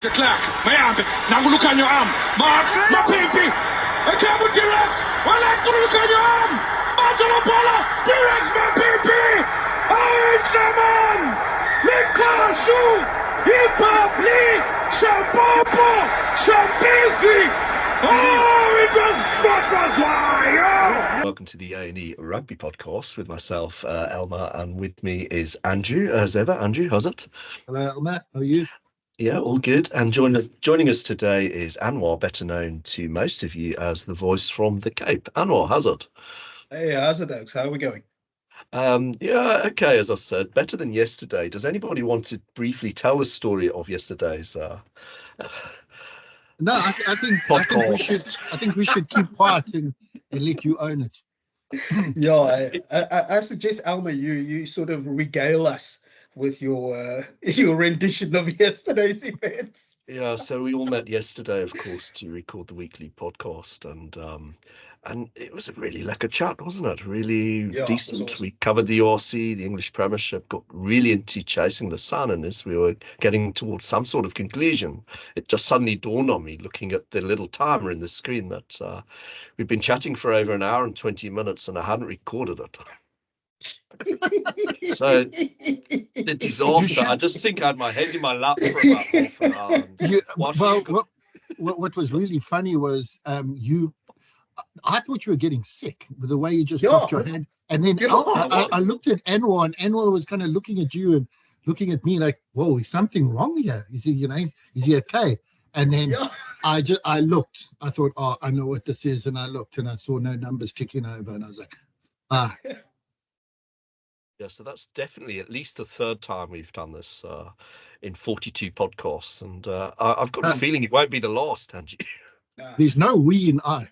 Clark, mayambe, nanguluka nyo am, Max, Mapinti, Akabu Direct, wala kuluka nyo am, Matalopola, Direct Mapinti, Ackermann, Lekker, Hip-Hop League, Shampopo, Shambisi, oh, it was Welcome to the A&E Rugby Podcast with myself, Elmer, and with me is Andrew, as ever. Andrew, how's it? Hello, Elmer. How are you? Yeah, all good. And joining us today is Anwar, better known to most of you as the voice from the Cape. Anwar, how's it? Hey, how's it, Oaks? How are we going? Yeah, okay, as I've said, better than yesterday. Does anybody want to briefly tell the story of yesterday's No, I think we should keep quiet and let you own it. Yeah, I suggest, Elmer, you sort of regale us with your rendition of yesterday's events. Yeah, so we all met yesterday, of course, to record the weekly podcast, and it was a really lekker chat, wasn't it? Really decent. Awesome. We covered the URC, the English Premiership, got really into chasing the sun, and as we were getting towards some sort of conclusion, it just suddenly dawned on me, looking at the little timer in the screen, that we've been chatting for over an hour and 20 minutes, and I hadn't recorded it. So the disaster. I just think I had my head in my lap for about half an hour. What was really funny was I thought you were getting sick with the way you just dropped your hand, and then I looked at Anwar, and Anwar was kind of looking at you and looking at me like, "Whoa, is something wrong here? Is he, is he okay?" And then I looked. I thought, "Oh, I know what this is," and I looked and I saw no numbers ticking over, and I was like, "Ah." Yeah, so that's definitely at least the third time we've done this in 42 podcasts, and I've got a feeling it won't be the last, Angie. There's no we in I.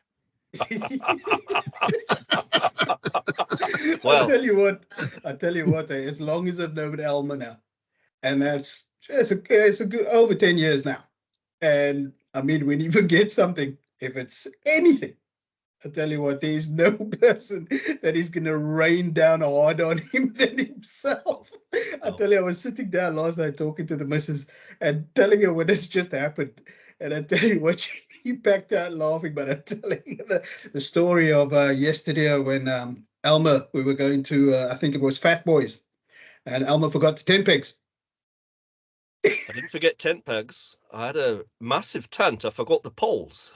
Well, I tell you what, as long as I've known Elmer now, and it's a good over 10 years now, and I mean, when you forget something, if it's anything, I tell you what, there's no person that is going to rain down harder on him than himself. I tell you, I was sitting down last night talking to the missus and telling her what has just happened. And I tell you what, she packed out laughing, but I'm telling you the story of yesterday when Elmer, we were going to, I think it was Fat Boys, and Elmer forgot the tent pegs. I didn't forget tent pegs. I had a massive tent. I forgot the poles.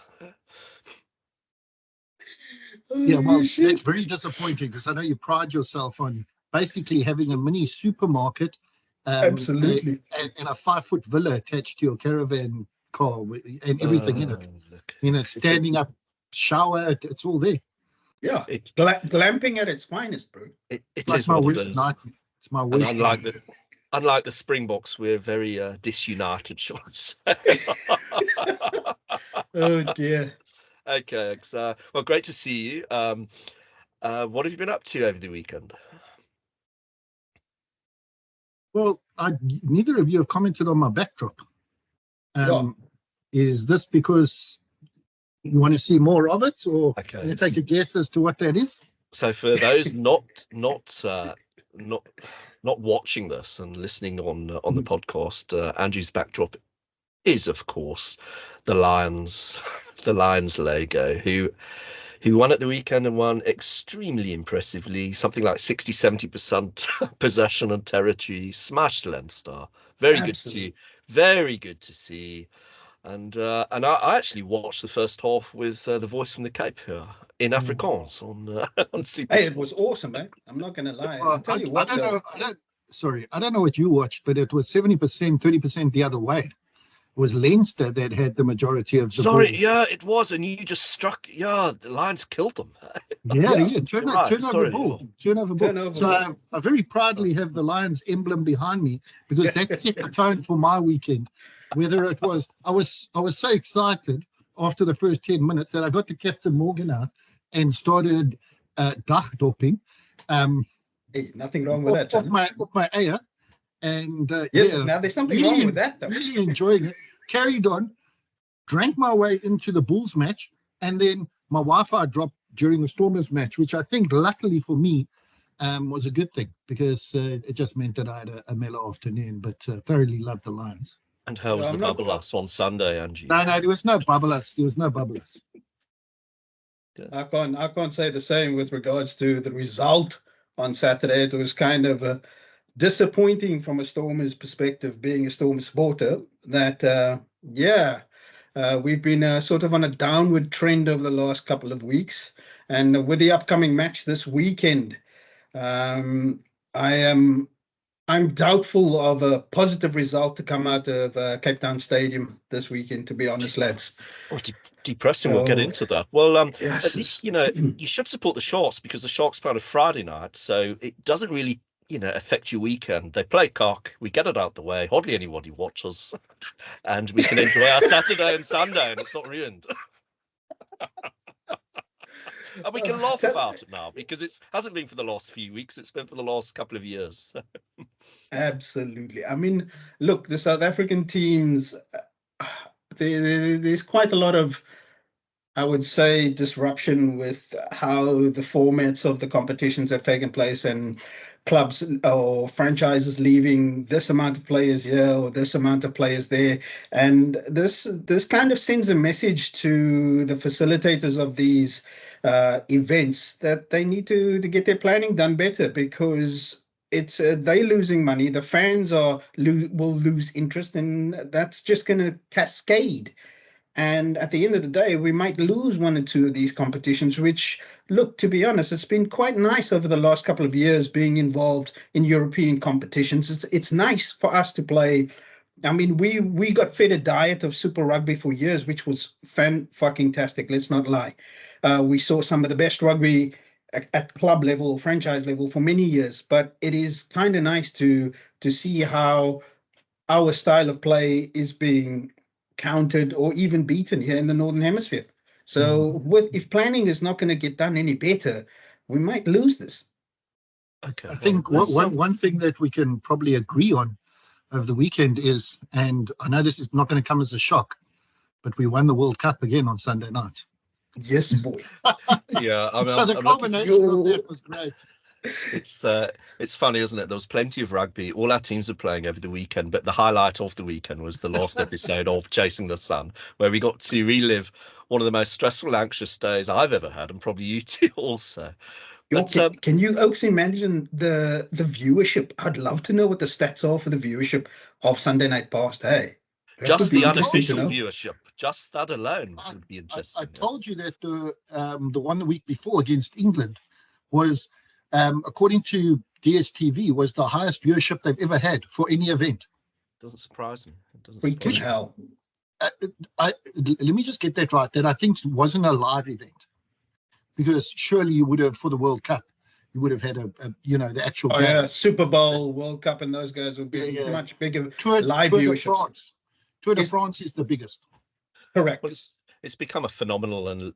Yeah, well, that's very disappointing because I know you pride yourself on basically having a mini supermarket, Absolutely, and a 5-foot villa attached to your caravan car and everything in it. Standing up, shower, it's all there. Yeah, it's glamping at its finest, bro. It like is my what worst it is. nightmare. It's my worst. Unlike the Springboks, we're very disunited, shall I say. Oh dear. Okay, so well, great to see you. What have you been up to over the weekend? Well, neither of you have commented on my backdrop. Is this because you want to see more of it, or can you take a guess as to what that is? So, for those not watching this and listening on the podcast, Andrew's backdrop is, of course, the Lions logo, who won at the weekend and won extremely impressively, something like 60-70% possession and territory, smashed Leinster. Very good to see. And I actually watched the first half with the voice from the Cape here in Afrikaans on Super. Hey, it was awesome, man. I'm not gonna lie. I'll tell you what. I don't know what you watched, but it was 70%, 30% the other way. It was Leinster that had the majority of the ball. Yeah, it was, and you just struck. Yeah, the Lions killed them. Turnover ball. So I very proudly have the Lions emblem behind me because that set the tone for my weekend. Whether it was, I was so excited after the first 10 minutes that I got to Captain Morgan out and started dagdopping. Hey, nothing wrong with that, off my ear. And now there's something wrong with that, though. Really enjoying it. Carried on, drank my way into the Bulls match, and then my Wi-Fi dropped during the Stormers match, which I think, luckily for me, was a good thing because it just meant that I had a mellow afternoon. But thoroughly loved the Lions. And how was I'm the not- bubble on Sunday, Angie? No, there was no bubblers. There was no bubblers. I can't say the same with regards to the result on Saturday. It was kind of disappointing from a Stormers perspective, being a Stormers supporter, that we've been sort of on a downward trend over the last couple of weeks. And with the upcoming match this weekend, I'm doubtful of a positive result to come out of Cape Town Stadium this weekend, to be honest, lads. Oh, depressing. We'll get So, into that. Well, yes, at least, you should support the Sharks because the Sharks play on a Friday night, so it doesn't really, affect your weekend. They play cock, we get it out the way, hardly anybody watches, and we can enjoy our Saturday and Sunday, and it's not ruined. And we can laugh about it now because it hasn't been for the last few weeks, it's been for the last couple of years. absolutely. I mean, look, the South African teams, there's quite a lot of, I would say, disruption with how the formats of the competitions have taken place, and clubs or franchises leaving this amount of players here or this amount of players there. And this kind of sends a message to the facilitators of these events that they need to get their planning done better, because it's they losing money, the fans will lose interest, and that's just going to cascade. And at the end of the day, we might lose one or two of these competitions, which, look, to be honest, it's been quite nice over the last couple of years being involved in European competitions. It's nice for us to play. I mean, we got fed a diet of Super Rugby for years, which was fan-fucking-tastic, let's not lie. We saw some of the best rugby at club level, franchise level for many years, but it is kind of nice to see how our style of play is being countered or even beaten here in the Northern Hemisphere. So if planning is not going to get done any better, we might lose this. Okay. I think one thing that we can probably agree on over the weekend is, and I know this is not going to come as a shock, but we won the World Cup again on Sunday night. Yes, boy. Yeah, So the combination of that was great. It's funny, isn't it? There was plenty of rugby. All our teams are playing over the weekend, but the highlight of the weekend was the last episode of Chasing the Sun, where we got to relive one of the most stressful, anxious days I've ever had, and probably you two also. But, can you, Oaks, imagine the viewership? I'd love to know what the stats are for the viewership of Sunday Night Past. Hey, just the unofficial viewership, just that alone would be interesting. I told you that the one the week before against England was, according to DSTV, was the highest viewership they've ever had for any event. Doesn't surprise me. Freaking hell. Let me just get that right. That I think wasn't a live event, because surely you would have, for the World Cup, you would have had the actual game. Yeah, Super Bowl, World Cup, and those guys would be much bigger live viewerships. Tour de France is the biggest. Correct. Well, it's become a phenomenal and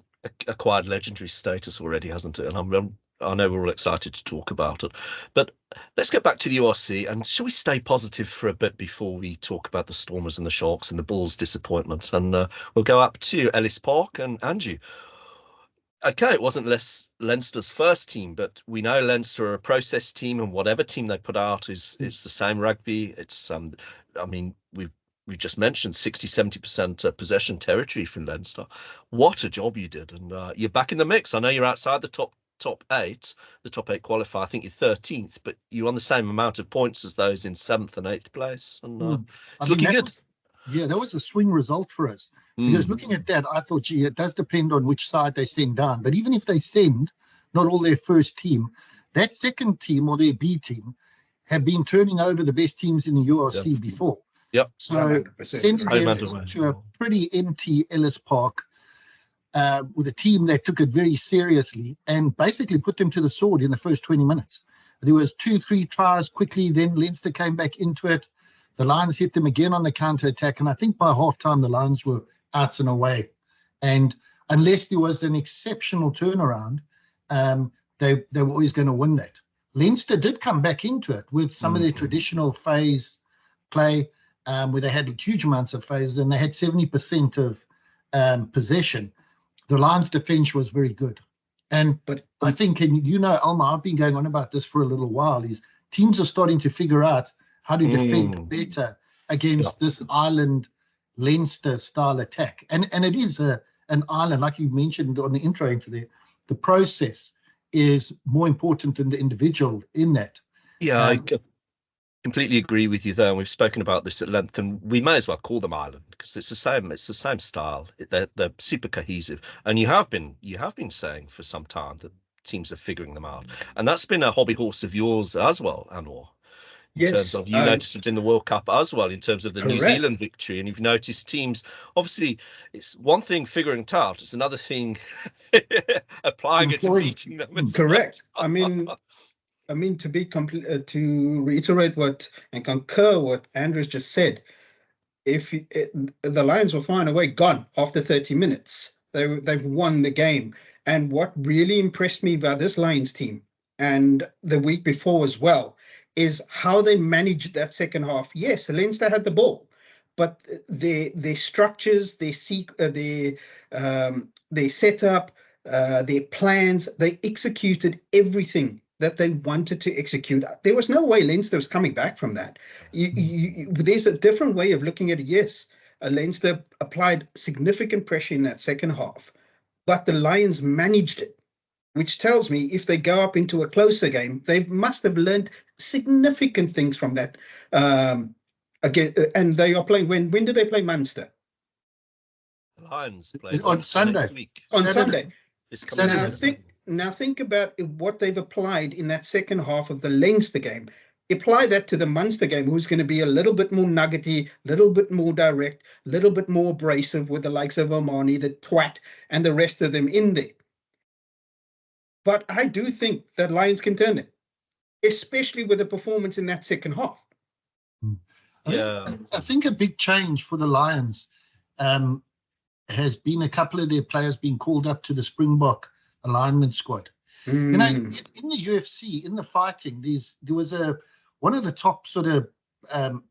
acquired legendary status already, hasn't it? And I know we're all excited to talk about it, but let's get back to the URC, and shall we stay positive for a bit before we talk about the Stormers and the Sharks and the Bulls' disappointment? And we'll go up to Ellis Park and Andrew. Okay, it wasn't Leinster's first team, but we know Leinster are a process team, and whatever team they put out is the same rugby. It's we've just mentioned 60-70% possession territory from Leinster. What a job you did, and you're back in the mix. I know you're outside the top eight. The top eight qualify. I think you're 13th, but you're on the same amount of points as those in 7th and 8th place, and it's looking good. That was a swing result for us. Because looking at that, I thought, it does depend on which side they send down. But even if they send not all their first team, that second team or their B team have been turning over the best teams in the URC before. Yep. So 100%. sending them to a pretty empty Ellis Park with a team that took it very seriously and basically put them to the sword in the first 20 minutes. There was 2-3 tries quickly, then Leinster came back into it. The Lions hit them again on the counter-attack, and I think by half-time the Lions were out and away. And unless there was an exceptional turnaround, they were always going to win that. Leinster did come back into it with some of their traditional phase play, where they had huge amounts of phases, and they had 70% of possession. The Lions' defense was very good. But I think, and Elmer, I've been going on about this for a little while, is teams are starting to figure out how to defend better against this island Leinster style attack. And it is an island, like you mentioned on the intro into there. The process is more important than the individual in that. Yeah, I completely agree with you there. And we've spoken about this at length, and we may as well call them Ireland because it's the same style. They're super cohesive, and you have been saying for some time that teams are figuring them out, and that's been a hobby horse of yours as well, Anwar. In terms of, you noticed it in the World Cup as well, in terms of the New Zealand victory, and you've noticed teams, obviously it's one thing figuring it out, it's another thing applying it to beating them. Correct. I mean, to reiterate what and concur what Andrew's just said, the Lions were far and away gone after 30 minutes. They've won the game. And what really impressed me about this Lions team, and the week before as well, is how they managed that second half. Yes, Leinster had the ball, but their structures, their setup, their plans, they executed everything that they wanted to execute. There was no way Leinster was coming back from that. There's a different way of looking at it. Yes, Leinster applied significant pressure in that second half, but the Lions managed it, which tells me if they go up into a closer game, they must have learned significant things from that. Again, and they are playing, when do they play Munster? Lions play on Sunday. Next week. On Sunday. Saturday. Now think about what they've applied in that second half of the Leinster game. Apply that to the Munster game, who's going to be a little bit more nuggety, a little bit more direct, a little bit more abrasive with the likes of Manie, the Twat, and the rest of them in there. But I do think that Lions can turn it, especially with the performance in that second half. Yeah, I think a big change for the Lions has been a couple of their players being called up to the Springbok alignment squad. You know, in the UFC, in the fighting, there was one of the top sort of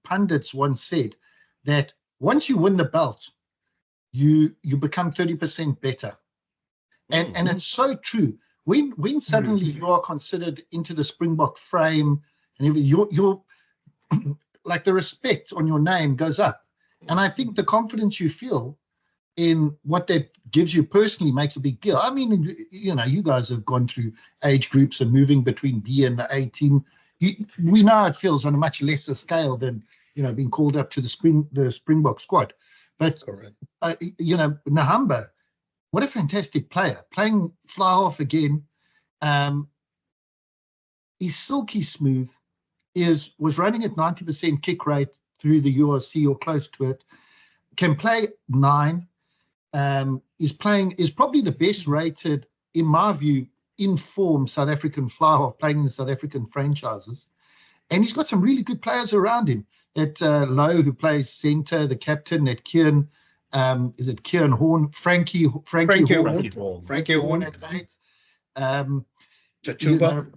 pundits once said that once you win the belt, you become 30% better, and it's so true. When suddenly you are considered into the Springbok frame, and you're like the respect on your name goes up, and I think the confidence you feel in what that gives you personally makes a big deal. I mean, you know, you guys have gone through age groups and moving between B and the A team. We know how it feels on a much lesser scale than, you know, being called up to the Springbok squad. But you know, Nahamba, what a fantastic player, playing fly half again. He's silky smooth. Was running at 90% kick rate through the URC or close to it. Can play 9. Is probably the best rated, in my view, in form South African fly half playing in the South African franchises. And he's got some really good players around him. That Lowe, who plays centre, the captain, that Kieran, is it Kieran Horn? Frankie Horn. Frankie Horn at 8. Chachuka.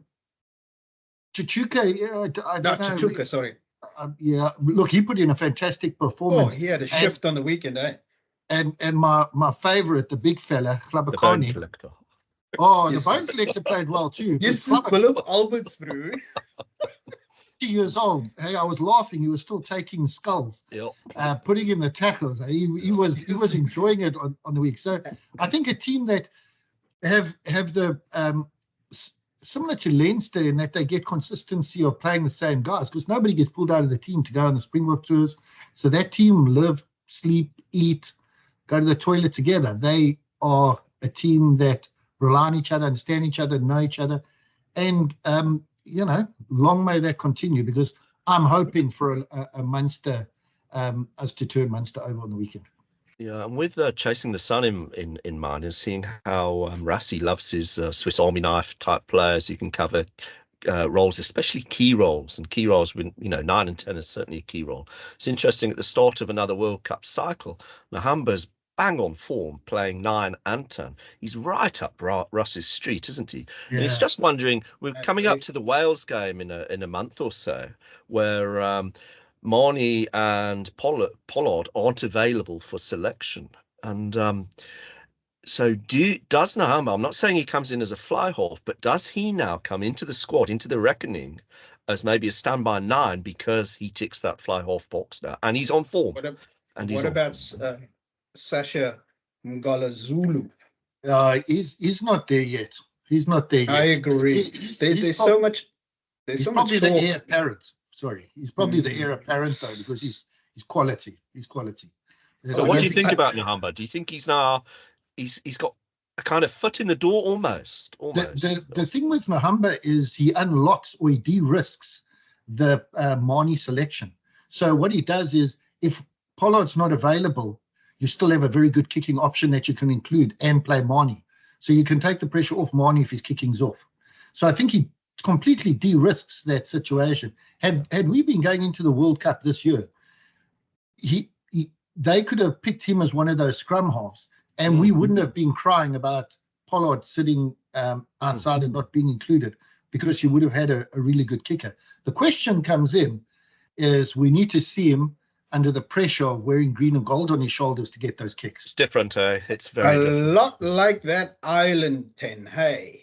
Chachuka, yeah, I don't know. Chachuka, sorry. Yeah, look, he put in a fantastic performance. Oh, he had a shift on the weekend, eh? And my favourite, the big fella, Glabakani. Oh, yes. The bone collector played well too. Yes, Willem Alberts, bro. 2 years old. Hey, I was laughing. He was still taking skulls, putting in the tackles. He was enjoying it on the week. So I think a team that have the similar to Leinster in that they get consistency of playing the same guys, because nobody gets pulled out of the team to go on the Springbok tours. So that team live, sleep, eat, go to the toilet together. They are a team that rely on each other, understand each other, know each other. And, you know, long may that continue, because I'm hoping for a Munster, us to turn Munster over on the weekend. Yeah, and with chasing the sun in mind and seeing how Rassie loves his Swiss Army knife type players, you can cover roles, especially key roles, and key roles with, you know, 9 and 10 is certainly a key role. It's interesting at the start of another World Cup cycle, Nahamba's bang on form playing 9 and 10. He's right up Russ's street, isn't he? Yeah. And it's just wondering, we're coming up to the Wales game in a month or so, where Manie and Pollard aren't available for selection, and so does Nahamba, I'm not saying he comes in as a fly half, but does he now come into the squad, into the reckoning, as maybe a standby 9 because he ticks that fly half box now, and he's on form. What about Sasha Ngola Zulu? He's not there yet. He's not there yet. I agree. There's so much. He's probably the heir apparent. Sorry, he's probably the heir apparent though, because he's quality. He's quality. But what do you think about Nhamba? Do you think he's now he's got a kind of foot in the door almost? The thing with Nhamba is he unlocks or he de-risks the Manie selection. So what he does is, if Pollard's not available, you still have a very good kicking option that you can include and play Manie. So you can take the pressure off Manie if his kicking's off. So I think he completely de-risks that situation. Had we been going into the World Cup this year, they could have picked him as one of those scrum halves, and we wouldn't have been crying about Pollard sitting outside and not being included, because he would have had a really good kicker. The question comes in is, we need to see him under the pressure of wearing green and gold on his shoulders to get those kicks. It's different, it's very different. A lot like that Island 10, hey.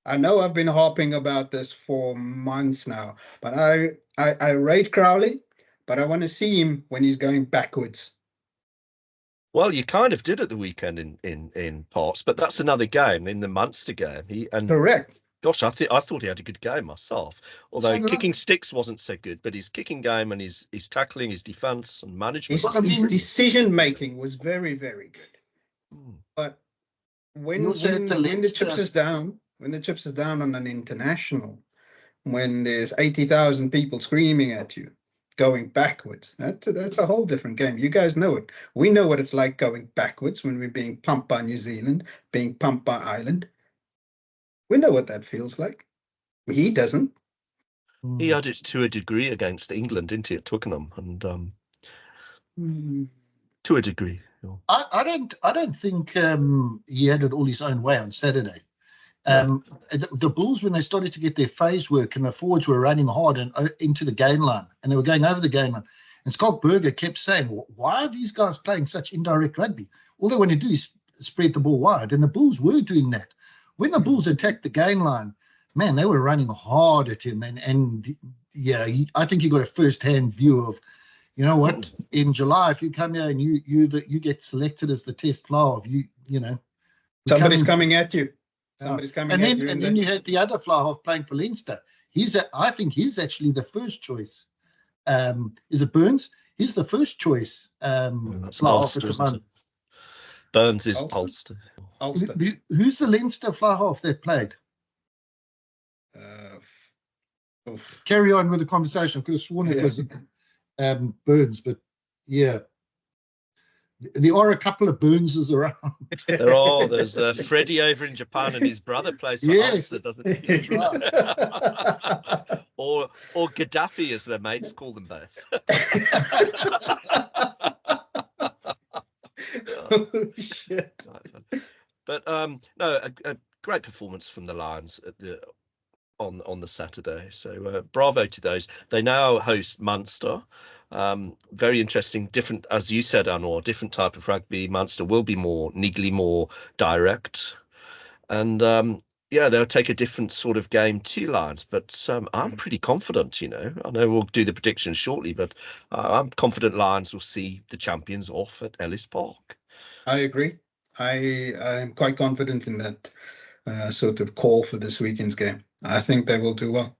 I know I've been harping about this for months now, but I rate Crowley, but I want to see him when he's going backwards. Well, you kind of did at the weekend in parts, but that's another game, in the Munster game. Correct. Gosh, I thought he had a good game myself. Although kicking sticks wasn't so good, but his kicking game and his tackling, his defence and management. His decision making was very, very good. But when the chips is down on an international, when there's 80,000 people screaming at you, going backwards, that's a whole different game. You guys know it. We know what it's like going backwards when we're being pumped by New Zealand, being pumped by Ireland. We know what that feels like. He doesn't. He had it to a degree against England, didn't he, at Twickenham, and to a degree. I don't think he had it all his own way on Saturday. The Bulls, when they started to get their phase work and the forwards were running hard and into the gain line, and they were going over the gain line, and Scott Burger kept saying, why are these guys playing such indirect rugby? All they want to do is spread the ball wide, and the Bulls were doing that. When the Bulls attacked the gain line, man, they were running hard at him. I think you got a first-hand view of, you know what, in July, if you come here and you get selected as the test flower, somebody's coming at you. Somebody's coming at you. And then you had the other fly half playing for Leinster. I think he's actually the first choice. Is it Burns? He's the first choice fly half at the moment. Burns is Ulster. Who's the Leinster fly half that played? Carry on with the conversation. I could have sworn it was Burns, but yeah. There are a couple of Burnses around. There's Freddie over in Japan, and his brother plays for Ulster, doesn't he? That's right. or Gaddafi, as their mates call them both. Oh, shit. But no, a great performance from the Lions on the Saturday. So bravo to those. They now host Munster. Very interesting, different, as you said, Anwar, different type of rugby. Munster will be more niggly, more direct, and they'll take a different sort of game to Lions. But I'm pretty confident. I know we'll do the predictions shortly, but I'm confident Lions will see the champions off at Ellis Park. I agree. I am quite confident in that sort of call for this weekend's game. I think they will do well.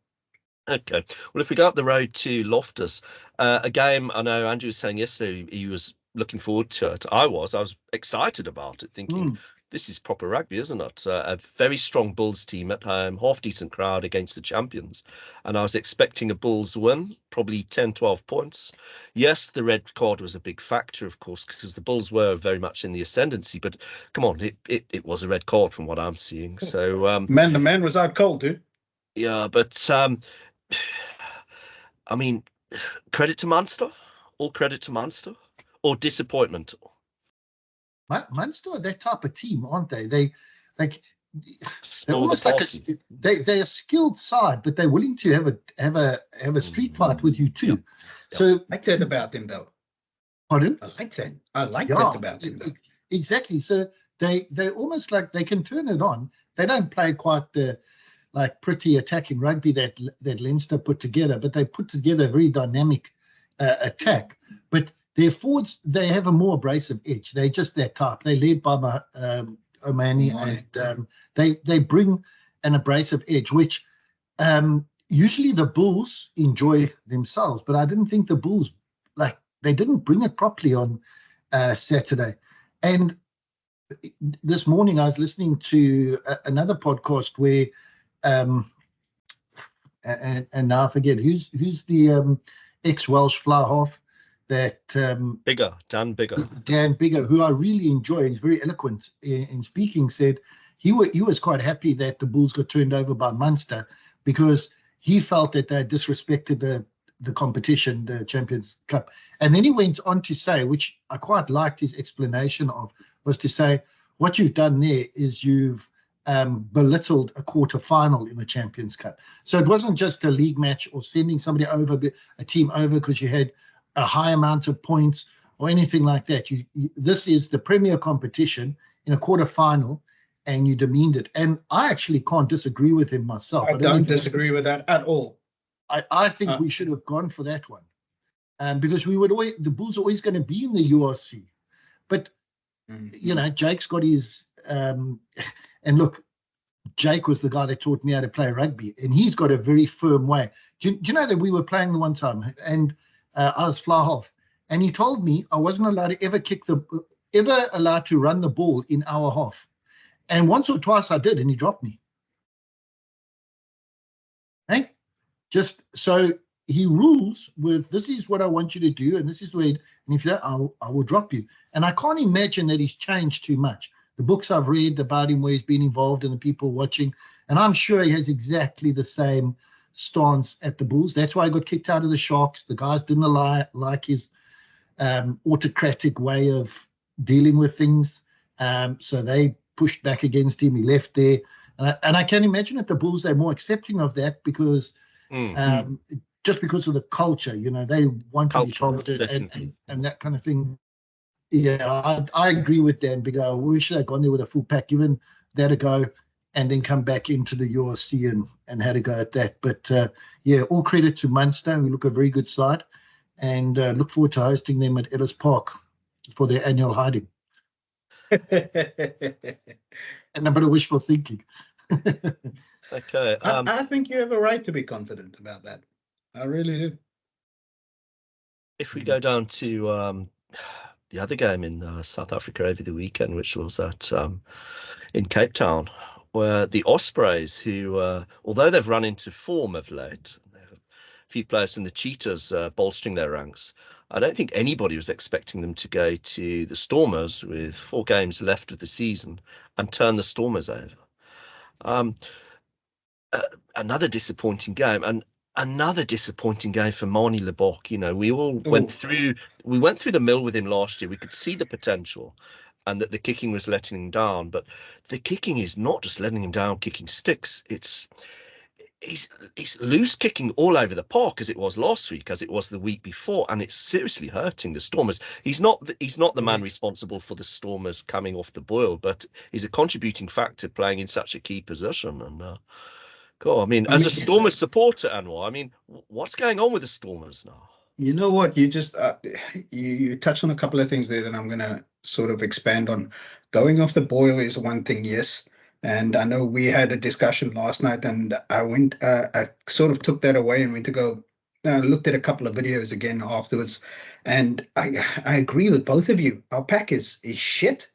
Okay. Well, if we go up the road to Loftus, a game I know Andrew was saying yesterday he was looking forward to it. I was excited about it, thinking this is proper rugby, isn't it? A very strong Bulls team at home, half decent crowd against the champions. And I was expecting a Bulls win, probably 10, 12 points. Yes, the red card was a big factor, of course, because the Bulls were very much in the ascendancy. But come on, it was a red card from what I'm seeing. So the man was out cold, dude. Yeah, but I mean, credit to Munster, all credit to Munster, or disappointment. Munster are that type of team, aren't they? They're almost like they're a skilled side, but they're willing to have a street fight with you too. Yeah. So I like that about them, though. Pardon? I like that. I like that about them, though. Exactly. So they almost like they can turn it on. They don't play quite the like pretty attacking rugby that Leinster put together, but they put together a very dynamic attack. But their forwards, they have a more abrasive edge. They're just that type. They're led by Manie, and they bring an abrasive edge, which usually the Bulls enjoy themselves. But I didn't think the Bulls, they didn't bring it properly on Saturday. And this morning I was listening to another podcast where, and now I forget who's the ex-Welsh fly half that Dan Bigger, who I really enjoy. He's very eloquent in speaking. Said he was quite happy that the Bulls got turned over by Munster because he felt that they disrespected the competition, the Champions Cup. And then he went on to say, which I quite liked his explanation of, was to say, what you've done there is you've belittled a quarter-final in the Champions Cup. So it wasn't just a league match or sending somebody over, a team over because you had a high amount of points or anything like that. This is the premier competition in a quarter-final, and you demeaned it. And I actually can't disagree with him myself. I don't disagree with that at all. I think we should have gone for that one, because the Bulls are always going to be in the URC. But Jake's got his and look, Jake was the guy that taught me how to play rugby, and he's got a very firm way. Do you know that we were playing the one time, and I was fly half, and he told me I wasn't allowed to ever allowed to run the ball in our half, and once or twice I did, and he dropped me. Hey. Just so he rules with, this is what I want you to do, and this is where, and if you don't, I will drop you. And I can't imagine that he's changed too much. The books I've read about him where he's been involved and the people watching, and I'm sure he has exactly the same stance at the Bulls. That's why he got kicked out of the Sharks. The guys didn't like his autocratic way of dealing with things. So they pushed back against him. He left there. And I can imagine at the Bulls, they're more accepting of that because just because of the culture, they want to be told and that kind of thing. Yeah, I agree with Dan Big O. We should have gone there with a full pack, given that a go, and then come back into the URC and had a go at that. But all credit to Munster. We look a very good side, and look forward to hosting them at Ellis Park for their annual hiding. And a bit of wishful thinking. Okay. I think you have a right to be confident about that. I really do. If we go down to the other game in South Africa over the weekend, which was in Cape Town, where the Ospreys, who, although they've run into form of late, they have a few players in the Cheetahs bolstering their ranks, I don't think anybody was expecting them to go to the Stormers with 4 games left of the season and turn the Stormers over. Another disappointing game, and another disappointing game for Manie Lebok. We all went through the mill with him last year. We could see the potential and that the kicking was letting him down, but the kicking is not just letting him down kicking sticks. He's loose kicking all over the park, as it was last week, as it was the week before, and it's seriously hurting the Stormers. He's not the man responsible for the Stormers coming off the boil, but he's a contributing factor playing in such a key position. And as a Stormers supporter, Anwar, what's going on with the Stormers now? You know what? You just you touched on a couple of things there that I'm going to sort of expand on. Going off the boil is one thing, yes. And I know we had a discussion last night, and I sort of took that away and went to go looked at a couple of videos again afterwards. And I agree with both of you. Our pack is shit.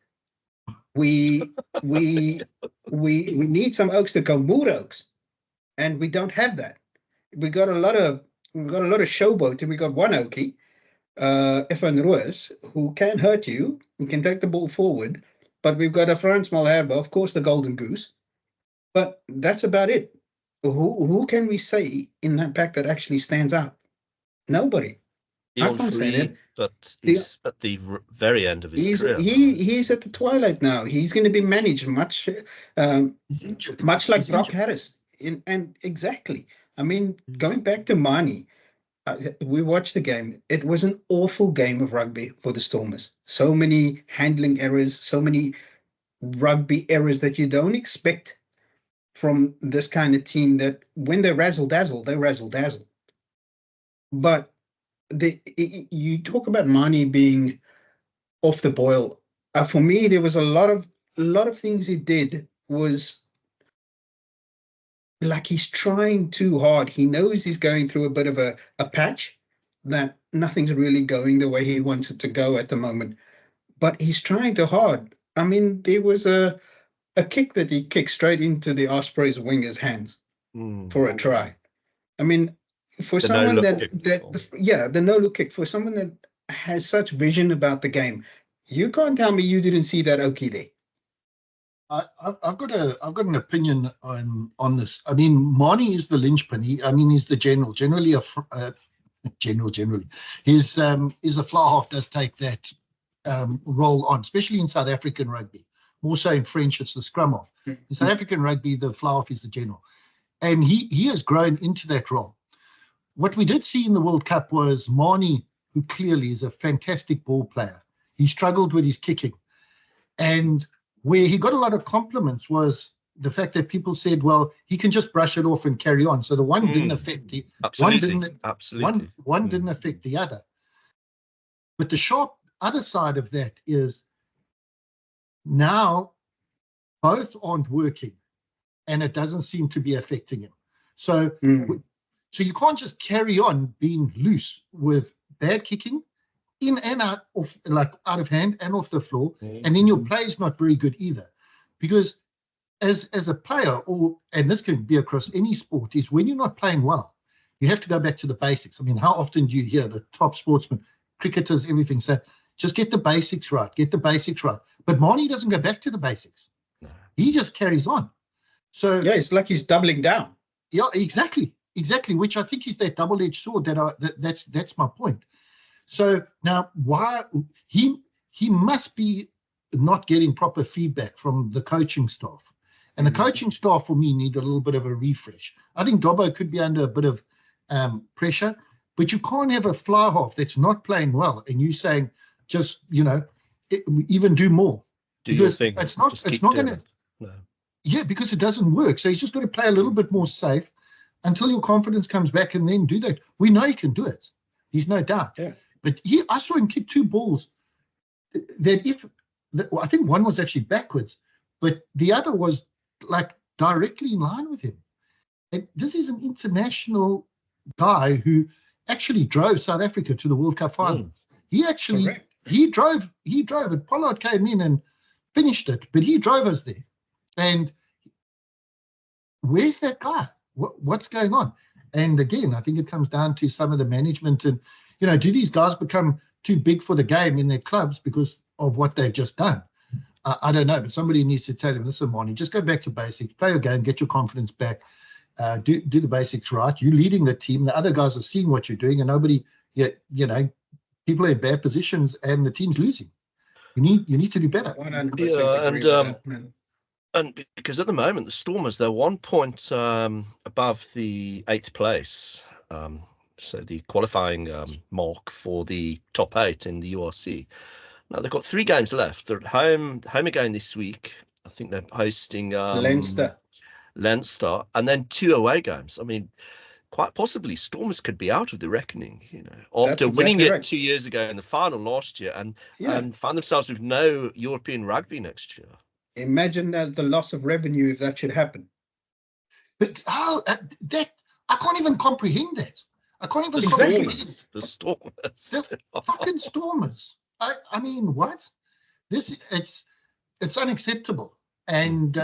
We need some oaks that go mood oaks, and we don't have that. We got a lot of showboat, and we got one Okie, Efan Roos, who can hurt you, who can take the ball forward. But we've got a Frans Malherbe, of course, the Golden Goose. But that's about it. Who can we say in that pack that actually stands out? Nobody. I can't say that. But he's at the very end of his career. He's at the twilight now. He's going to be managed much like Brock Harris. And exactly. Going back to Manie, we watched the game. It was an awful game of rugby for the Stormers. So many handling errors, so many rugby errors that you don't expect from this kind of team that when they razzle dazzle, they razzle dazzle. But you talk about Manie being off the boil. For me, there was a lot of things he did was like he's trying too hard. He knows he's going through a bit of a patch, that nothing's really going the way he wants it to go at the moment. But he's trying too hard. I mean, there was a kick that he kicked straight into the Ospreys winger's hands for a try. I mean, for The someone no-look the no-look kick, for someone that has such vision about the game, you can't tell me you didn't see that Okie there. I've got an opinion on this. I mean, Manie is the linchpin. He's the general. Generally, his a fly half does take that role on, especially in South African rugby. More so in French, it's the scrum half. In South African rugby, the fly half is the general, and he has grown into that role. What we did see in the World Cup was Manie, who clearly is a fantastic ball player. He struggled with his kicking, and where he got a lot of compliments was the fact that people said, well, he can just brush it off and carry on. So the one didn't affect the one didn't affect the other. But the sharp other side of that is now both aren't working, and it doesn't seem to be affecting him. So you can't just carry on being loose with bad kicking in and out of hand and off the floor, and then your play is not very good either. Because as a player, and this can be across any sport, is when you're not playing well, you have to go back to the basics. I mean, how often do you hear the top sportsmen, cricketers, everything say, just get the basics right, But Manie doesn't go back to the basics. No. He just carries on. So yeah, it's like he's doubling down. Yeah, exactly, which I think is that double-edged sword that's my point. So now, why he must be not getting proper feedback from the coaching staff, and the coaching staff for me need a little bit of a refresh. I think Dobbie could be under a bit of pressure, but you can't have a fly half that's not playing well, and you saying just even do more. Do your thing. It's not going to. No. Yeah, because it doesn't work. So he's just got to play a little bit more safe until your confidence comes back, and then do that. We know he can do it. He's no doubt. Yeah. But I saw him kick two balls that I think one was actually backwards, but the other was like directly in line with him. And this is an international guy who actually drove South Africa to the World Cup final. He actually he drove it. Pollard came in and finished it, but he drove us there. And where's that guy? What's going on? And again, I think it comes down to some of the management and, do these guys become too big for the game in their clubs because of what they've just done? I don't know, but somebody needs to tell him, listen, Manie, just go back to basics, play your game, get your confidence back, do the basics right. You're leading the team. The other guys are seeing what you're doing, and nobody, people are in bad positions and the team's losing. You need to do better. 100% and because at the moment, the Stormers, they're 1 point above the 8th place. So the qualifying mark for the top 8 in the URC. Now they've got 3 games left. They're at home again this week. I think they're hosting Leinster, and then 2 away games. I mean, quite possibly Stormers could be out of the reckoning. After winning it 2 years ago in the final last year, and find themselves with no European rugby next year. Imagine the loss of revenue if that should happen. But that I can't even comprehend that. I can't even comprehend the Stormers. The fucking Stormers. I mean, what? It's unacceptable. And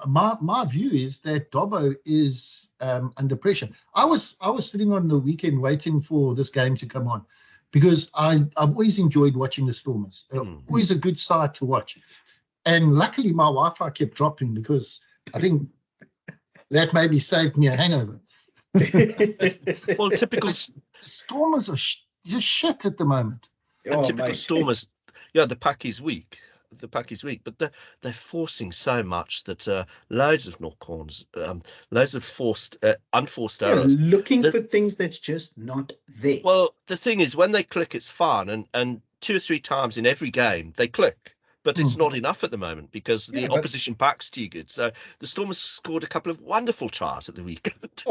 my view is that Dobbie is under pressure. I was sitting on the weekend waiting for this game to come on because I've always enjoyed watching the Stormers. Always a good side to watch. And luckily, my Wi-Fi kept dropping because I think that maybe saved me a hangover. Well, typical Stormers are just shit at the moment. Typical Stormers. Yeah, the pack is weak. But they're forcing so much that loads of knock-ons, loads of unforced errors. Looking for things that's just not there. Well, the thing is, when they click, it's fun, and 2 or 3 times in every game they click. but it's not enough at the moment because the Yeah, but- opposition pack's too good. So the Stormers scored a couple of wonderful tries at the weekend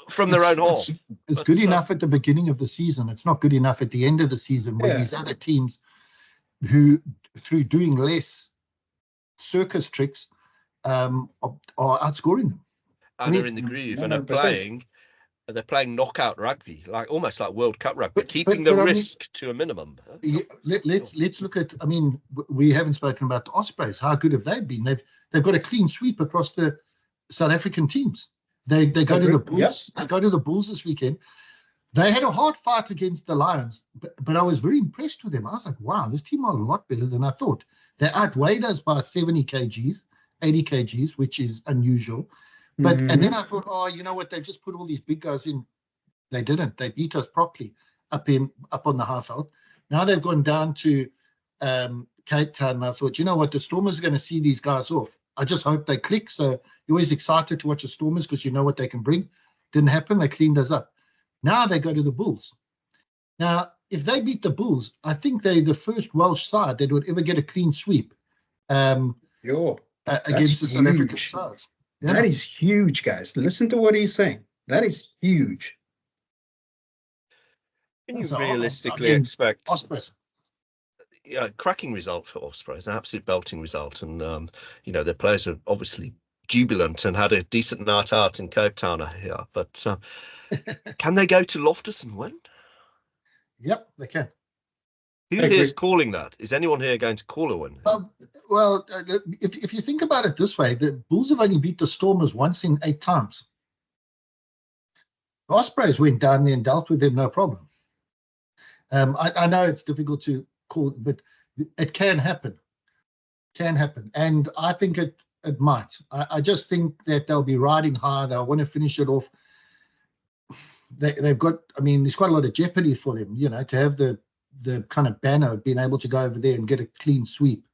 from their own half. It's good enough at the beginning of the season. It's not good enough at the end of the season when these other teams who, through doing less circus tricks, are outscoring them. And they're in the groove and they're playing knockout rugby, like almost like World Cup rugby, keeping the risk to a minimum. Yeah, let's look at. I mean, we haven't spoken about the Ospreys. How good have they been? They've got a clean sweep across the South African teams. They go to the Bulls. Yep. They go to the Bulls this weekend. They had a hard fight against the Lions, but I was very impressed with them. I was like, wow, this team are a lot better than I thought. They outweighed us by 70 kgs, 80 kgs, which is unusual. But and then I thought, oh, you know what? They've just put all these big guys in. They didn't. They beat us properly up on the Highveld. Now they've gone down to Cape Town. And I thought, you know what? The Stormers are going to see these guys off. I just hope they click. So you're always excited to watch the Stormers because you know what they can bring. Didn't happen. They cleaned us up. Now they go to the Bulls. Now, if they beat the Bulls, I think they're the first Welsh side that would ever get a clean sweep against the South African sides. Yeah. That is huge, guys. Listen to what he's saying. That is huge. Can you realistically expect Ospreys? Yeah, cracking result for Ospreys, an absolute belting result. And, their players are obviously jubilant and had a decent night out in Cape Town here. But can they go to Loftus and win? Yep, they can. Who here is calling that? Is anyone here going to call a win? If you think about it this way, the Bulls have only beat the Stormers once in 8 times. The Ospreys went down there and dealt with them no problem. I know it's difficult to call, but it can happen. And I think it might. I just think that they'll be riding high. They'll want to finish it off. They've got, there's quite a lot of jeopardy for them, to have the kind of banner of being able to go over there and get a clean sweep.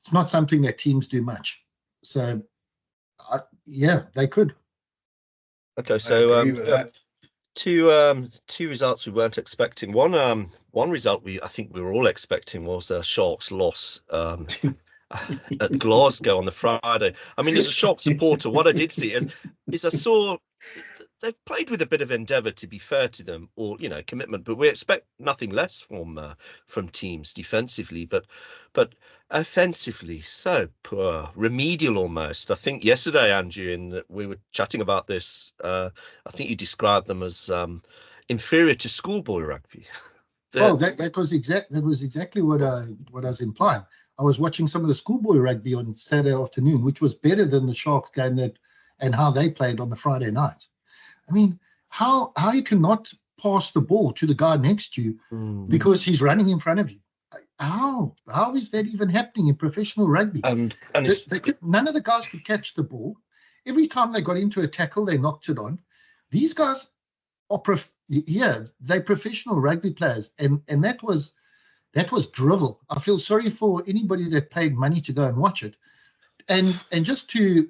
It's not something that teams do much. So, they could. Okay, so two results we weren't expecting. One result I think we were all expecting was a Sharks loss at Glasgow on the Friday. As a Sharks supporter, what I did see is I saw they've played with a bit of endeavour, to be fair to them, or commitment. But we expect nothing less from teams defensively, but offensively so poor, remedial almost. I think yesterday, Andrew, and we were chatting about this. I think you described them as inferior to schoolboy rugby. That was exactly what I was implying. I was watching some of the schoolboy rugby on Saturday afternoon, which was better than the Sharks game and how they played on the Friday night. How you cannot pass the ball to the guy next to you because he's running in front of you? How is that even happening in professional rugby? And none of the guys could catch the ball. Every time they got into a tackle, they knocked it on. These guys are they're professional rugby players, and that was drivel. I feel sorry for anybody that paid money to go and watch it, and just to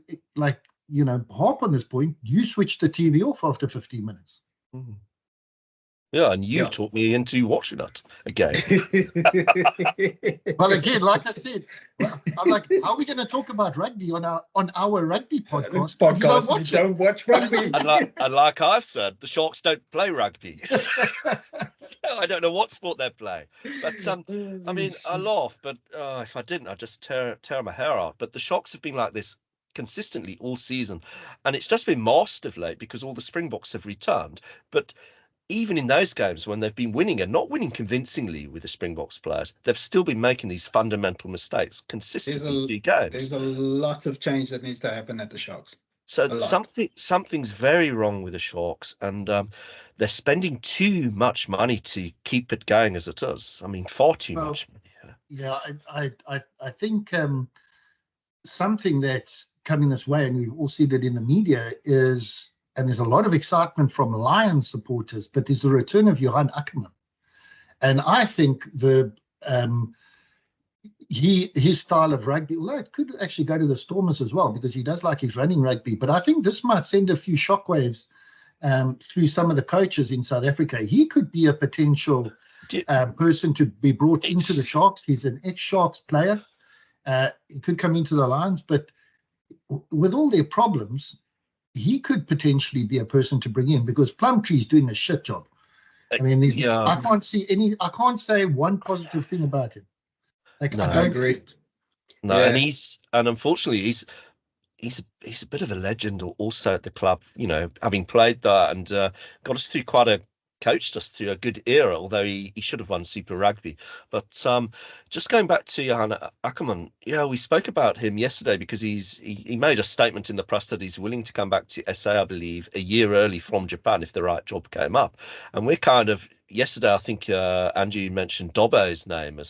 harp on this point, you switched the TV off after 15 minutes. Mm. Yeah, and you talked me into watching it again. Well, again, like I said, I'm like, how are we going to talk about rugby on our rugby podcast? If you don't watch rugby. and like I've said, the Sharks don't play rugby. So I don't know what sport they play. But I laugh, but if I didn't, I'd just tear my hair out. But the Sharks have been like this consistently all season, and it's just been masked of late because all the Springboks have returned. But even in those games when they've been winning and not winning convincingly with the Springboks players, they've still been making these fundamental mistakes consistently through games. There's a lot of change that needs to happen at the Sharks. So something's very wrong with the Sharks, and they're spending too much money to keep it going as it is. Far too much money. Yeah, I think something that's coming this way, and we've all seen it in the media, is, and there's a lot of excitement from Lions supporters, but there's the return of Johan Ackermann. And I think his style of rugby, although it could actually go to the Stormers as well, because he does like his running rugby, but I think this might send a few shockwaves through some of the coaches in South Africa. He could be a potential person to be brought into the Sharks. He's an ex-Sharks player. He could come into the Lions, but with all their problems, he could potentially be a person to bring in because Plumtree's doing a shit job. I mean, I can't say one positive thing about him. Like, No, I don't agree. No, and unfortunately, he's a bit of a legend also at the club, you know, having played there and got us through coached us through a good era, although he should have won Super Rugby. But just going back to Johan Ackermann, we spoke about him yesterday because he made a statement in the press that he's willing to come back to SA, I believe, a year early from Japan if the right job came up. And we're kind of, yesterday, I think Angie mentioned Dobbie's name,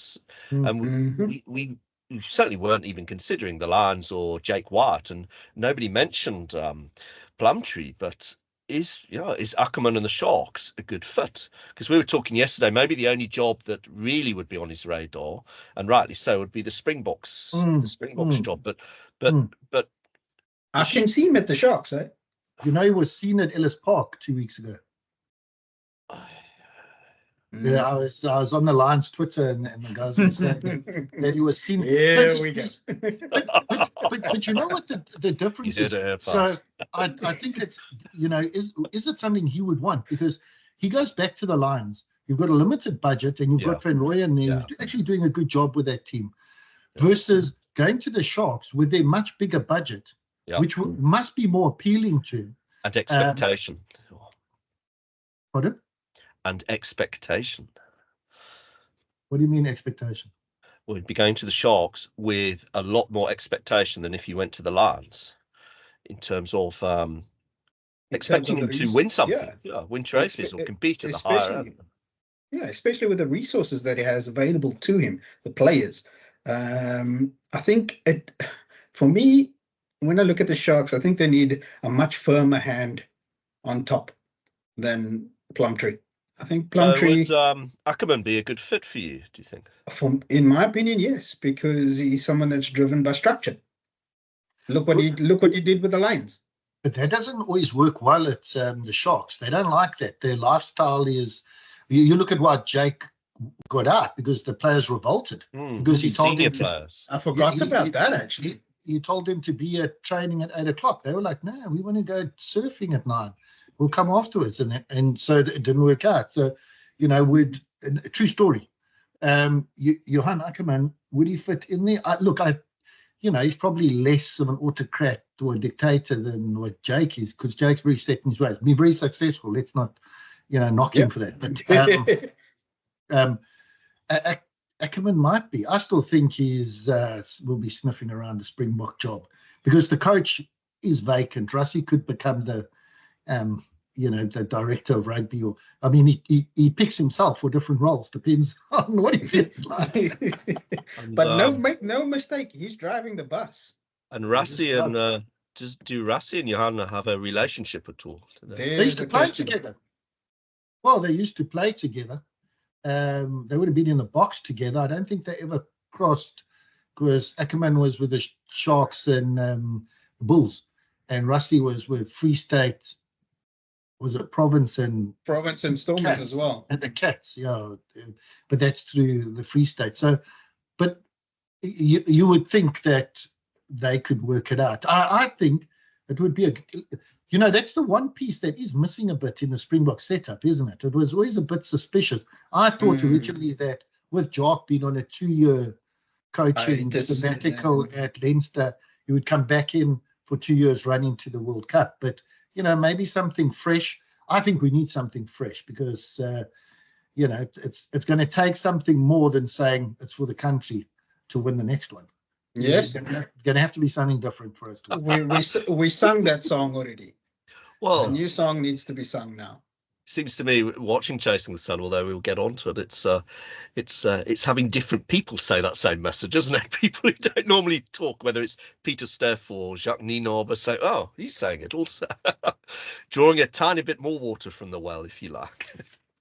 and we certainly weren't even considering the Lions or Jake White, and nobody mentioned Plumtree, but is Ackermann and the Sharks a good fit? Because we were talking yesterday, maybe the only job that really would be on his radar, and rightly so, would be the Springboks job. But I can see him at the Sharks, eh? You know, he was seen at Ellis Park 2 weeks ago. Yeah, I was on the Lions Twitter, and the guys were saying that he was seen. Yeah, we go. But you know what the difference is? So I think it's, you know, is it something he would want? Because he goes back to the Lions. You've got a limited budget, and you've got Van Rooyen there who's actually doing a good job with that team, versus going to the Sharks with their much bigger budget, which must be more appealing to him. And expectation. Pardon? And expectation. What do you mean expectation? Well, he'd be going to the Sharks with a lot more expectation than if you went to the Lions, in terms of expecting him to win something, win trophies or compete at the higher end. Yeah, especially with the resources that he has available to him, the players. I think for me, when I look at the Sharks, I think they need a much firmer hand on top than Plumtree. I think Plumtree. So would Ackermann be a good fit for you, do you think? In my opinion, yes, because he's someone that's driven by structure. Look what he did with the Lions. But that doesn't always work well at the Sharks. They don't like that. Their lifestyle is. You look at why Jake got out, because the players revolted. Because he told them players. I forgot about that actually. He told them to be at training at 8 o'clock. They were like, "No, we want to go surfing at 9. We'll come afterwards," and so it didn't work out. So, you know, a true story. Johan Ackermann, would he fit in there? He's probably less of an autocrat or a dictator than what Jake is, because Jake's very set in his ways. Been very successful. Let's not, knock him for that. But Ackermann might be. I still think will be sniffing around the Springbok job, because the coach is vacant. Rassie could become the director of rugby, or he picks himself for different roles, depends on what he feels like. But make no mistake, he's driving the bus. And Rassie and do Rassie and Johan have a relationship at all? They used to play together. Well, they used to play together. They would have been in the box together. I don't think they ever crossed, because Ackermann was with the Sharks and the Bulls, and Rassie was with Free State. Was it Province and Stormers as well? And the Cats, but that's through the Free State. So, but you would think that they could work it out. I think it would be that's the one piece that is missing a bit in the Springbok setup, isn't it? It was always a bit suspicious. I thought originally that with Jock being on a 2-year coaching sabbatical at Leinster, he would come back in for 2 years running to the World Cup. But maybe something fresh. I think we need something fresh, because, it's going to take something more than saying it's for the country to win the next one. Yes. It's going to have to be something different for us to win. We sung that song already. Well, a new song needs to be sung now. Seems to me, watching Chasing the Sun, although we'll get onto it, it's having different people say that same message, isn't it? People who don't normally talk, whether it's Peter Steff or Jacques Nienaber, say, "Oh, he's saying it also," drawing a tiny bit more water from the well, if you like.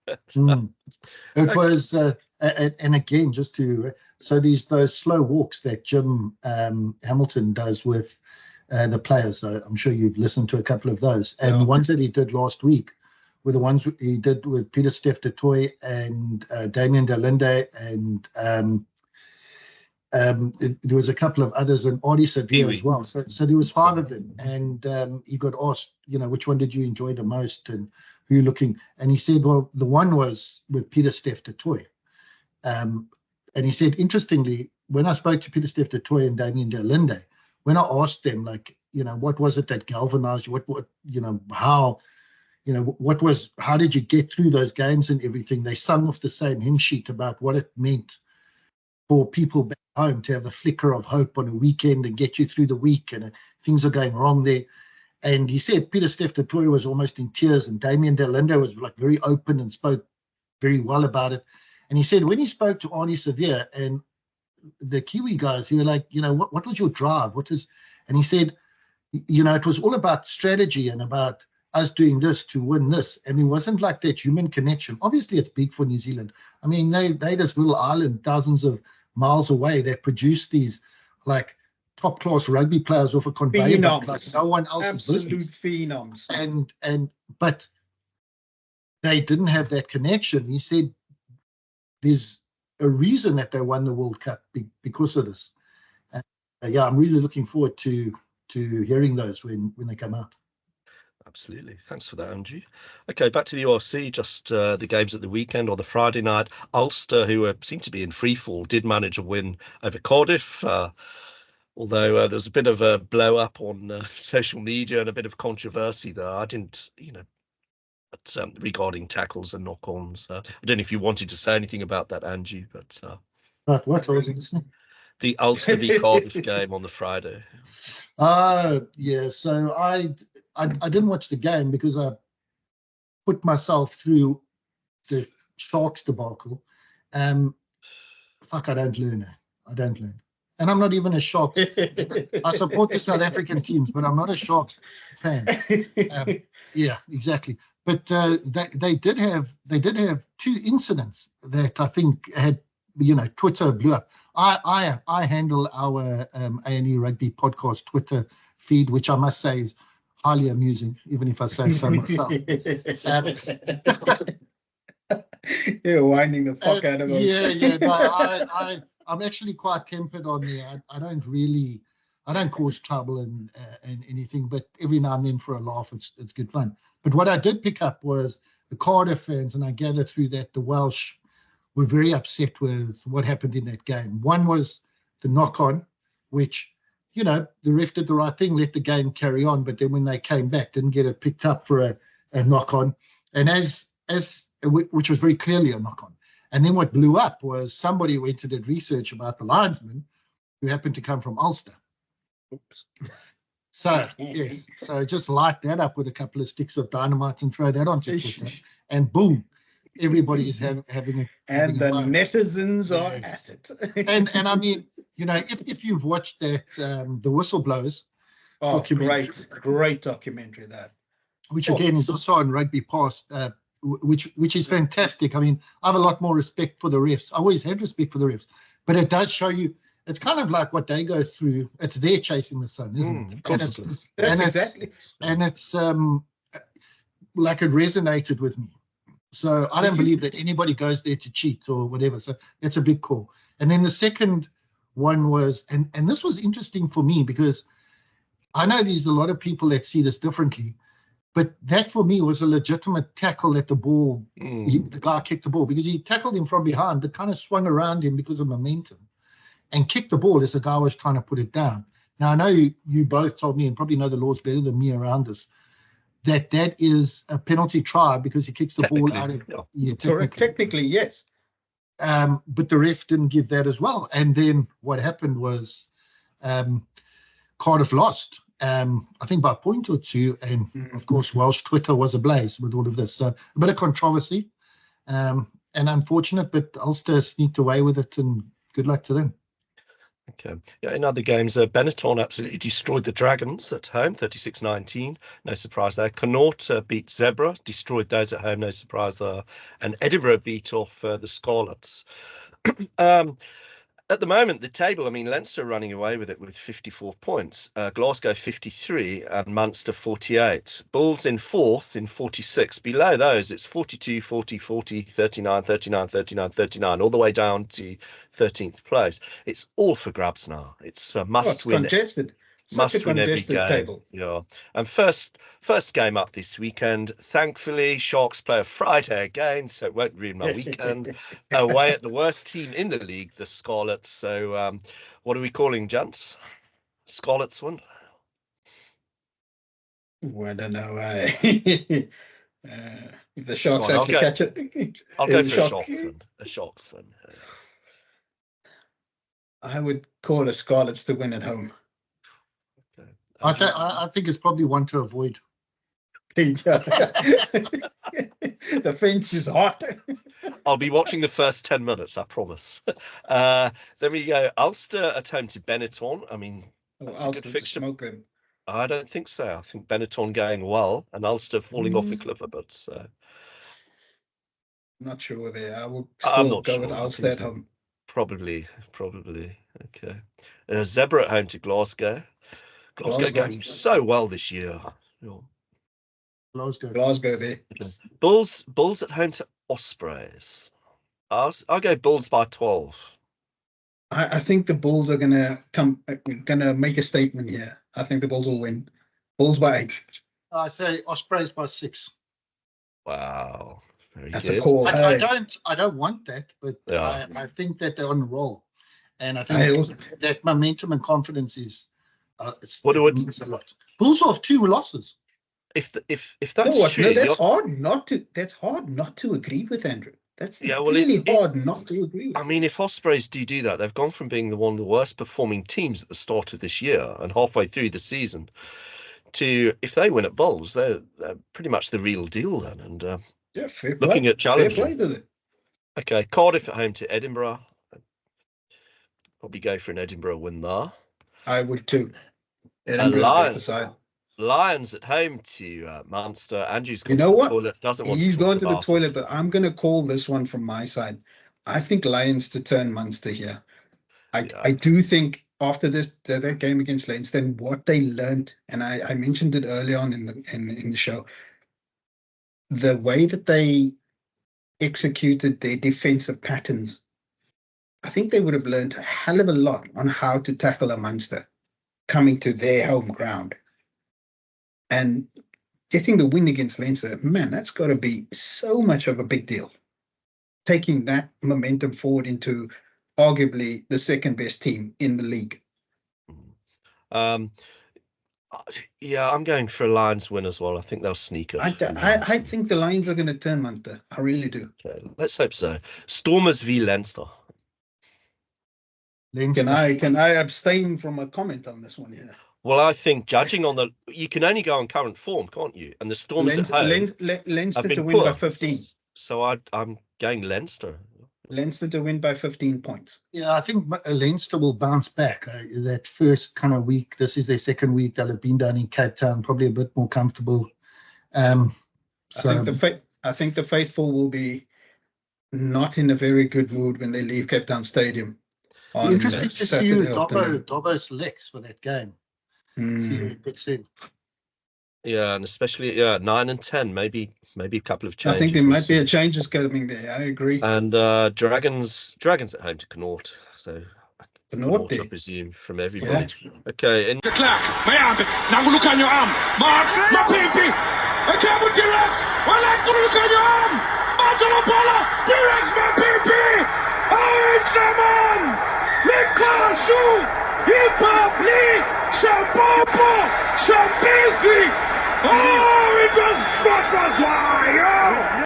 It was, and again, just so those slow walks that Jim Hamilton does with the players. I'm sure you've listened to a couple of those, and the ones that he did last week were the ones he did with Peter Steph de Toy and Damien de Linde, and there was a couple of others, and Artie Severe as well. So there was 5 of them, and he got asked, which one did you enjoy the most, and who you looking? And he said, well, the one was with Peter Steph de Toy. And he said, interestingly, when I spoke to Peter Steph de Toy and Damien de Linde, when I asked them, like, what was it that galvanized you? How did you get through those games and everything? They sung off the same hymn sheet about what it meant for people back home to have the flicker of hope on a weekend and get you through the week, and things are going wrong there. And he said Peter Steph de Toy was almost in tears, and Damien de Linde was like very open and spoke very well about it. And he said when he spoke to Arnie Severe and the Kiwi guys, he were like, what was your drive? And he said, it was all about strategy and about us doing this to win this. And it wasn't like that human connection. Obviously, it's big for New Zealand. I mean, they this little island, thousands of miles away, that produce these like top-class rugby players off a conveyor belt like no one else's business. Phenoms. But they didn't have that connection. He said there's a reason that they won the World Cup because of this. I'm really looking forward to hearing those when they come out. Absolutely. Thanks for that, Andrew. Okay, back to the URC, just the games at the weekend or the Friday night. Ulster, who seem to be in free fall, did manage a win over Cardiff, although there's a bit of a blow up on social media and a bit of controversy there. I didn't, regarding tackles and knock-ons. I don't know if you wanted to say anything about that, Andrew, but... what? I wasn't listening. The Ulster v Cardiff game on the Friday. Yeah, so I didn't watch the game because I put myself through the Sharks debacle. I don't learn. And I'm not even a Sharks. I support the South African teams, but I'm not a Sharks fan. Yeah, exactly. But they did have 2 incidents that I think had, Twitter blew up. I handle our A&E Rugby Podcast Twitter feed, which I must say is highly amusing, even if I say so myself. You're winding the fuck out of us. Yeah. No, I'm actually quite tempered on there. I don't cause trouble and anything, but every now and then for a laugh, it's good fun. But what I did pick up was the Cardiff fans, and I gather through that the Welsh were very upset with what happened in that game. One was the knock-on, which, the ref did the right thing, let the game carry on, but then when they came back, didn't get it picked up for a knock-on, and which was very clearly a knock-on. And then what blew up was somebody went and did research about the linesman who happened to come from Ulster. Oops. So, yes, so just light that up with a couple of sticks of dynamite and throw that onto Twitter, and boom, everybody is having a... And the netizens are at it. and I mean, if you've watched that, The Whistleblowers documentary. Great documentary, that. Which, again, is also on Rugby Pass, which is fantastic. I mean, I have a lot more respect for the refs. I always had respect for the refs. But it does show you, it's kind of like what they go through. It's their chasing the sun, isn't it? And it's like it resonated with me. So I don't believe that anybody goes there to cheat or whatever. So that's a big call. And then the second one was, and this was interesting for me because I know there's a lot of people that see this differently, but that for me was a legitimate tackle at the ball. The guy kicked the ball because he tackled him from behind, but kind of swung around him because of momentum and kicked the ball as the guy was trying to put it down. Now, I know you both told me, and probably know the laws better than me around this, that is a penalty try because he kicks the ball out of... Yeah, technically, yes. But the ref didn't give that as well. And then what happened was Cardiff lost, I think by a point or two. And, of course, Welsh Twitter was ablaze with all of this. So a bit of controversy and unfortunate, but Ulster sneaked away with it, and good luck to them. Okay. Yeah, in other games, Benetton absolutely destroyed the Dragons at home, 36-19. No surprise there. Connaught beat Zebra, destroyed those at home. No surprise there. And Edinburgh beat off the Scarlets. at the moment, the table, I mean, Leinster running away with it with 54 points, Glasgow 53 and Munster 48. Bulls in fourth in 46. Below those, it's 42, 40, 40, 39, 39, 39, 39, all the way down to 13th place. It's all for grabs now. It's a must win. Congested. Must win every game. Table. Yeah. And first game up this weekend. Thankfully, Sharks play a Friday again, so it won't ruin my weekend. Away at the worst team in the league, the Scarlets. So what are we calling, gents? Scarlets win? I don't know. If the Sharks catch it. I'll go for a Sharks win. I would call the Scarlets to win at home. I think it's probably one to avoid. The fence is hot. I'll be watching the first 10 minutes, I promise. Then we go Ulster at home to Benetton. I mean, that's a good fixture. Smoking. I don't think so. I think Benetton going well and Ulster falling off the cliff a bit. So. Not sure there. I will still go with Ulster at home. Probably. Okay. Zebra at home to Glasgow. Glasgow going so well this year. Glasgow there. Okay. Bulls at home to Ospreys. I'll go Bulls by 12. I think the Bulls are gonna make a statement here. I think the Bulls will win. Bulls by 8. I say Ospreys by 6. Wow. That's a call. I don't want that, but yeah. I think that they're on a roll. And I think that momentum and confidence is means a lot. Bulls have 2 losses. If that's true, that's hard not to agree with, Andrew. That's really hard not to agree with. I mean, if Ospreys do that, they've gone from being one of the worst performing teams at the start of this year and halfway through the season to, if they win at Bulls, they're pretty much the real deal then. And fair play. Looking at challenging. Fair play to them. Okay, Cardiff at home to Edinburgh. Probably go for an Edinburgh win there. I would too. Lions at home to Munster. Andrew's gone to the toilet. He's gone to the toilet, but I'm going to call this one from my side. I think Lions to turn Munster here. I do think after that game against Leinster and what they learned, and I mentioned it early on in the show, the way that they executed their defensive patterns, I think they would have learned a hell of a lot on how to tackle a Munster coming to their home ground. And getting the win against Leinster, man, that's got to be so much of a big deal. Taking that momentum forward into arguably the second best team in the league. Yeah, I'm going for a Lions win as well. I think they'll sneak up. I think the Lions are going to turn Munster. I really do. Okay, let's hope so. Stormers v Leinster. Can I abstain from a comment on this one here? Well, I think judging on you can only go on current form, can't you? And the Stormers at home Leinster to win by 15. So I'm going Leinster. Leinster to win by 15 points. Yeah, I think Leinster will bounce back. That first kind of week, this is their second week. They'll have been down in Cape Town, probably a bit more comfortable. I think the faithful will be not in a very good mood when they leave Cape Town Stadium. Interesting to see Dobbie selects for that game. See who gets in. Yeah, and especially 9 and 10, maybe a couple of changes. I think there might be a changes coming there. I agree. And Dragons at home to Connaught. So Connaught, I presume, from everybody. Yeah. Okay. The clock. My arm. Now look on your arm. Marks. My pinky. I can't put your legs. I like to look on your arm. Marshall Apollo. Direct my pinky. Orange man. Lekker. Shoe. Hip-hop league. Shapopo. Shabisi. Oh, it was fire.